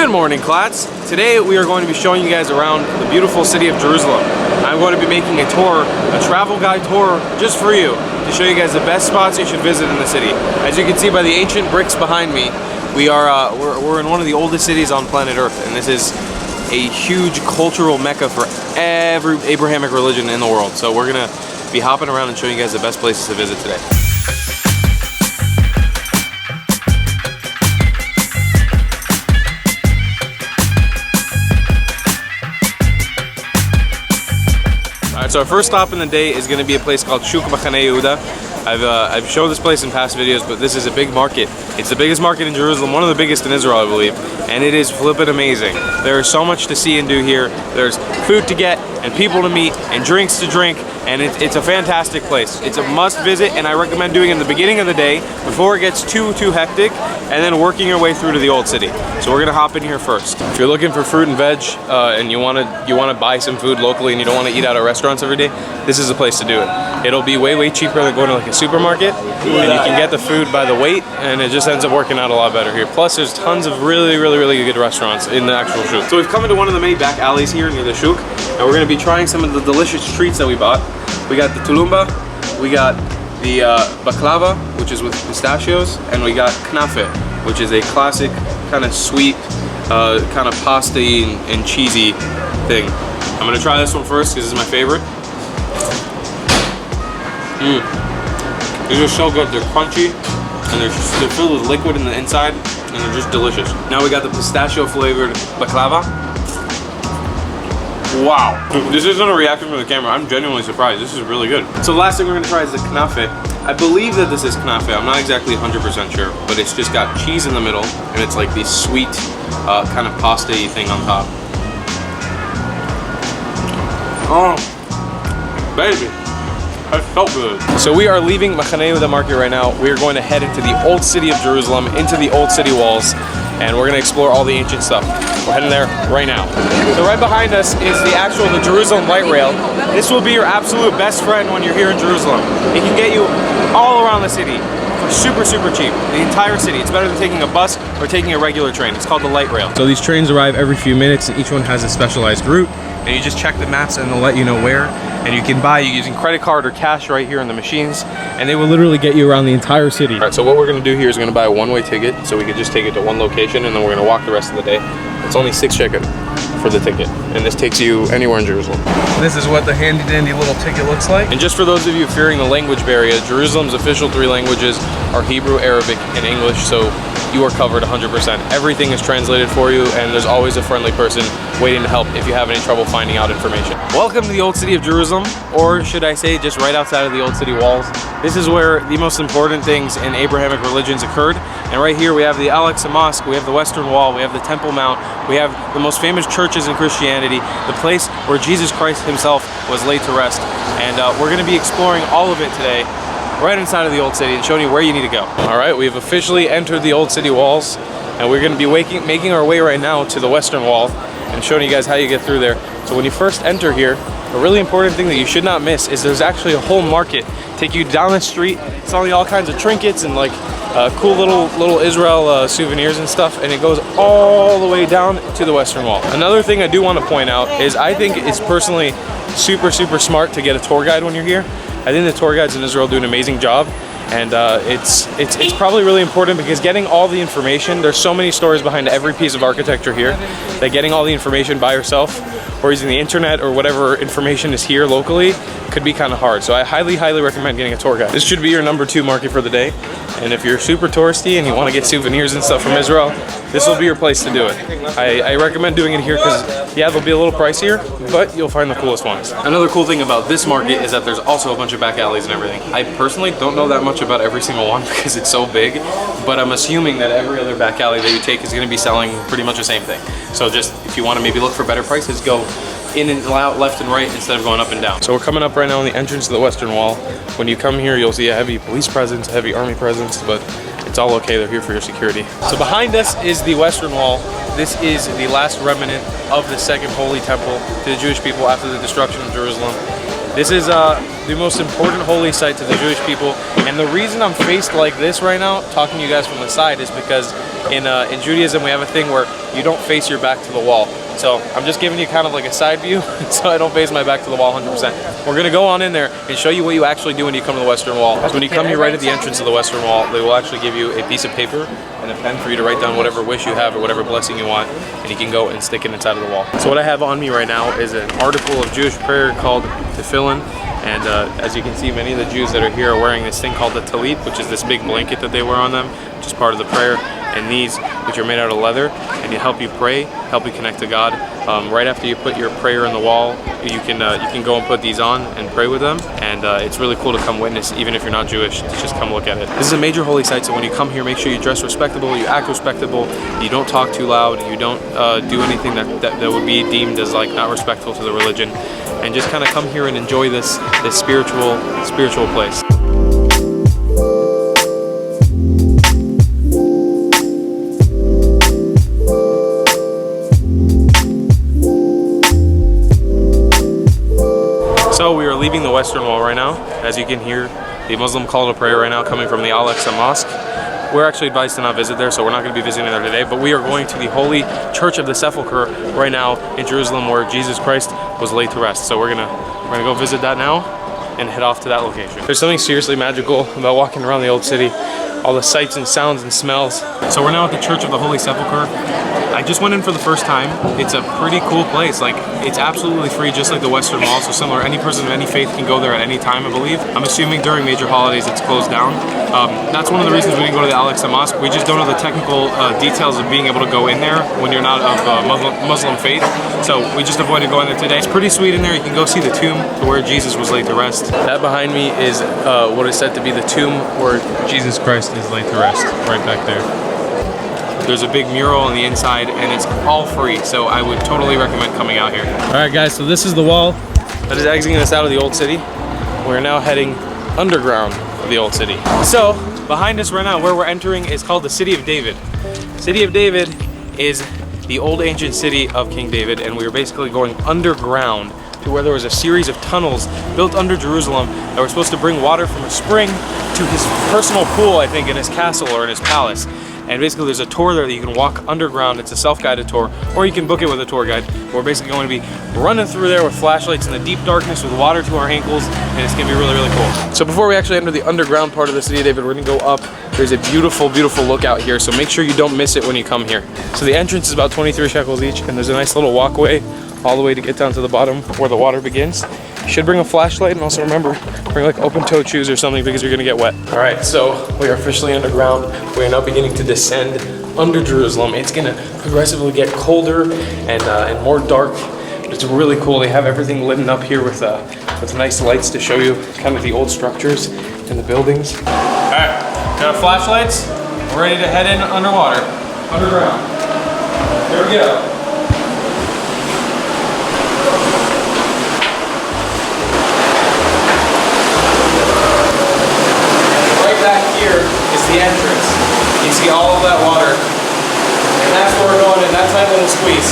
Good morning, CLATTs. Today we are going to be showing you guys around the beautiful city of Jerusalem. I'm going to be making a tour, a travel guide tour just for you, to show you guys the best spots you should visit in the city. As you can see by the ancient bricks behind me, we're in one of the oldest cities on planet Earth, and this is a huge cultural mecca for every Abrahamic religion in the world. So we're gonna be hopping around and showing you guys the best places to visit today. So our first stop in the day is going to be a place called Souk Machane Yehuda. I've shown this place in past videos, but this is a big market. It's the biggest market in Jerusalem, one of the biggest in Israel, I believe, and it is flippin' amazing. There is so much to see and do here. There's food to get, and people to meet, and drinks to drink, and it's a fantastic place. It's a must visit, and I recommend doing it in the beginning of the day before it gets too hectic, and then working your way through to the old city. So we're gonna hop in here first. If you're looking for fruit and veg, and you wanna buy some food locally, and you don't want to eat out at restaurants every day, this is a place to do it. It'll be way cheaper than going to like a supermarket, and you can get the food by the weight, and it just ends up working out a lot better here. Plus, there's tons of really good restaurants in the actual shuk. So we've come into one of the many back alleys here near the shuk, and we're gonna be trying some of the delicious treats that we bought. We got the tulumba, we got the baklava, which is with pistachios, and we got knafe, which is a classic kind of sweet, kind of pasta-y and cheesy thing. I'm gonna try this one first because this is my favorite. These are so good. They're crunchy, and they're filled with liquid in the inside, and they're just delicious. Now we got the pistachio flavored baklava. Wow, this isn't a reaction from the camera. I'm genuinely surprised. This is really good. So the last thing we're gonna try is the knafe. I believe that this is knafe. I'm not exactly 100% sure, but it's just got cheese in the middle, and it's like this sweet kind of pasta-y thing on top. Oh, baby. That's so good. So we are leaving Machane Yehuda market right now. We are going to head into the old city of Jerusalem, into the old city walls, and we're going to explore all the ancient stuff. We're heading there right now. So right behind us is the Jerusalem light rail. This will be your absolute best friend when you're here in Jerusalem. It can get you all around the city for super cheap. The entire city. It's better than taking a bus or taking a regular train. It's called the light rail. So these trains arrive every few minutes, and each one has a specialized route. And you just check the maps and they'll let you know where. And you can buy using credit card or cash right here in the machines, and they will literally get you around the entire city. All right, so what we're gonna do here is gonna buy a one-way ticket, so we could just take it to one location, and then we're gonna walk the rest of the day. It's only 6 shekel for the ticket, and this takes you anywhere in Jerusalem. This is what the handy dandy little ticket looks like. And just for those of you fearing the language barrier, Jerusalem's official 3 languages are Hebrew, Arabic, and English, so you are covered 100%. Everything is translated for you, and there's always a friendly person waiting to help if you have any trouble finding out information. Welcome to the old city of Jerusalem, or should I say just right outside of the old city walls. This is where the most important things in Abrahamic religions occurred. And right here we have the Al-Aqsa Mosque, we have the Western Wall, we have the Temple Mount, we have the most famous churches in Christianity, the place where Jesus Christ himself was laid to rest. And we're gonna be exploring all of it today, right inside of the old city, and showing you where you need to go. All right, we've officially entered the old city walls, and we're gonna be making our way right now to the Western Wall and showing you guys how you get through there. So when you first enter here, a really important thing that you should not miss is there's actually a whole market. Take you down the street, selling all kinds of trinkets and like cool little Israel souvenirs and stuff, and it goes all the way down to the Western Wall. Another thing I do want to point out is I think it's personally super smart to get a tour guide when you're here. I think the tour guides in Israel do an amazing job, and it's probably really important because getting all the information, there's so many stories behind every piece of architecture here, that getting all the information by yourself or using the internet or whatever information is here locally could be kind of hard. So I highly recommend getting a tour guide. This should be your number 2 market for the day, and if you're super touristy and you want to get souvenirs and stuff from Israel, this will be your place to do it. I recommend doing it here because, yeah, they'll be a little pricier, but you'll find the coolest ones. Another cool thing about this market is that there's also a bunch of back alleys and everything. I personally don't know that much about every single one because it's so big, but I'm assuming that every other back alley that you take is going to be selling pretty much the same thing. So just, if you want to maybe look for better prices, go in and out, left and right, instead of going up and down. So we're coming up right now on the entrance to the Western Wall. When you come here, you'll see a heavy police presence, a heavy army presence, but it's all okay. They're here for your security. So behind us is the Western Wall. This is the last remnant of the second holy temple to the Jewish people after the destruction of Jerusalem. This the most important holy site to the Jewish people. And the reason I'm faced like this right now, talking to you guys from the side, is because in Judaism we have a thing where you don't face your back to the wall. So I'm just giving you kind of like a side view so I don't face my back to the wall 100%. We're gonna go on in there and show you what you actually do when you come to the Western Wall. So when you come here right at the entrance of the Western Wall, they will actually give you a piece of paper and a pen for you to write down whatever wish you have or whatever blessing you want, and you can go and stick it inside of the wall. So what I have on me right now is an article of Jewish prayer called Tefillin. And as you can see, many of the Jews that are here are wearing this thing called the talit, which is this big blanket that they wear on them, which is part of the prayer. And these, which are made out of leather, and you help you pray, help you connect to God. Right after you put your prayer in the wall, you can go and put these on and pray with them. And it's really cool to come witness, even if you're not Jewish, to just come look at it. This is a major holy site, so when you come here, make sure you dress respectable, you act respectable, you don't talk too loud, you don't do anything that would be deemed as like not respectful to the religion, and just kind of come here and enjoy this spiritual place. So we are leaving the Western Wall right now. As you can hear, the Muslim call to prayer right now coming from the Al-Aqsa mosque. We're actually advised to not visit there, so we're not going to be visiting there today, but we are going to the Holy Church of the SEPULCHRE right now in Jerusalem, where Jesus Christ was laid to rest. So we're gonna go visit that now and head off to that location. There's something seriously magical about walking around the old city, all the sights and sounds and smells. So we're now at the Church of the Holy Sepulchre. I just went in for the first time. It's a pretty cool place. Like, it's absolutely free, just like the Western Wall. So similar, any person of any faith can go there at any time, I believe. I'm assuming during major holidays it's closed down. That's one of the reasons we didn't go to the Al-Aqsa mosque. We just don't know the technical details of being able to go in there when you're not of Muslim faith. So we just avoided going there today. It's pretty sweet in there. You can go see the tomb where Jesus was laid to rest. That behind me is what is said to be the tomb where Jesus Christ is laid to rest, right back there. There's a big mural on the inside, and it's all free, so I would totally recommend coming out here. All right, guys, so this is the wall that is exiting us out of the old city. We're now heading underground of the old city. So behind us right now, where we're entering, is called the City of David. City of David is the old ancient city of King David, and we are basically going underground to where there was a series of tunnels built under Jerusalem that were supposed to bring water from a spring to his personal pool, I think, in his castle or in his palace. And basically there's a tour there that you can walk underground. It's a self-guided tour, or you can book it with a tour guide. We're basically going to be running through there with flashlights in the deep darkness with water to our ankles, and it's gonna be really, really cool. So before we actually enter the underground part of the City of David, we're gonna go up. There's a beautiful, beautiful lookout here, so make sure you don't miss it when you come here. So the entrance is about 23 shekels each, and there's a nice little walkway all the way to get down to the bottom where the water begins. You should bring a flashlight, and also remember, bring like open-toed shoes or something because you're gonna get wet. All right, so we are officially underground. We are now beginning to descend under Jerusalem. It's gonna progressively get colder and more dark. It's really cool. They have everything lit up here with nice lights to show you kind of the old structures and the buildings. All right, got our flashlights. We're ready to head in underwater, underground. Here we go. The entrance. You see all of that water, and that's where we're going in that tight little squeeze.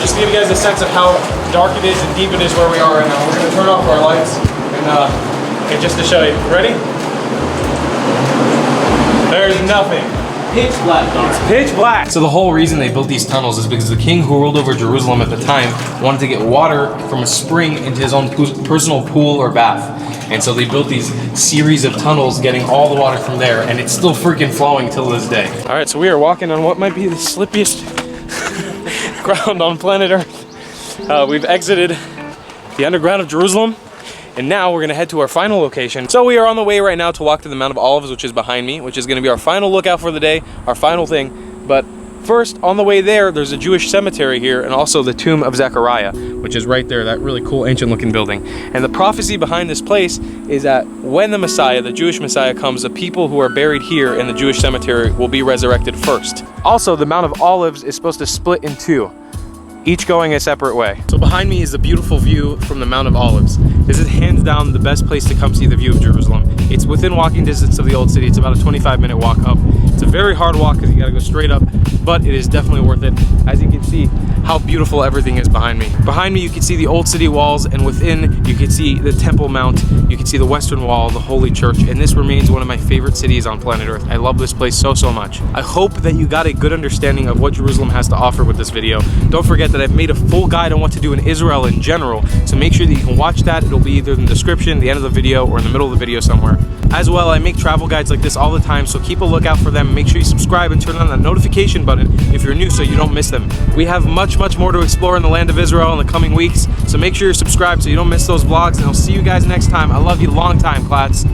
Just to give you guys a sense of how dark it is and deep it is where we are right now, we're going to turn off our lights and just to show you. Ready? There's nothing. Pitch black, dark. It's pitch black. So the whole reason they built these tunnels is because the king who ruled over Jerusalem at the time wanted to get water from a spring into his own personal pool or bath. And so they built these series of tunnels getting all the water from there, and it's still freaking flowing till this day. All right, so we are walking on what might be the slippiest ground on planet Earth. We've exited the underground of Jerusalem, and now we're gonna head to our final location. So we are on the way right now to walk to the Mount of Olives, which is behind me, which is gonna be our final lookout for the day, our final thing. But first, on the way there, there's a Jewish cemetery here, and also the tomb of Zechariah, which is right there, that really cool ancient looking building. And the prophecy behind this place is that when the Messiah, the Jewish Messiah comes, the people who are buried here in the Jewish cemetery will be resurrected first. Also, the Mount of Olives is supposed to split in two, each going a separate way. So behind me is a beautiful view from the Mount of Olives. This is hands down the best place to come see the view of Jerusalem. It's within walking distance of the old city. It's about a 25-minute walk up, It's a very hard walk because you gotta go straight up, but it is definitely worth it. As you can see how beautiful everything is behind me. Behind me you can see the old city walls, and within you can see the Temple Mount, you can see the Western Wall, the Holy Church, and this remains one of my favorite cities on planet Earth. I love this place so much. I hope that you got a good understanding of what Jerusalem has to offer with this video. Don't forget that I've made a full guide on what to do in Israel in general, so make sure that you can watch that. It'll be either in the description, the end of the video, or in the middle of the video somewhere. As well, I make travel guides like this all the time, so keep a lookout for them. Make sure you subscribe and turn on that notification button if you're new so you don't miss them. We have much more to explore in the land of Israel in the coming weeks, so make sure you're subscribed so you don't miss those vlogs, and I'll see you guys next time. I love you long time, CLATTs.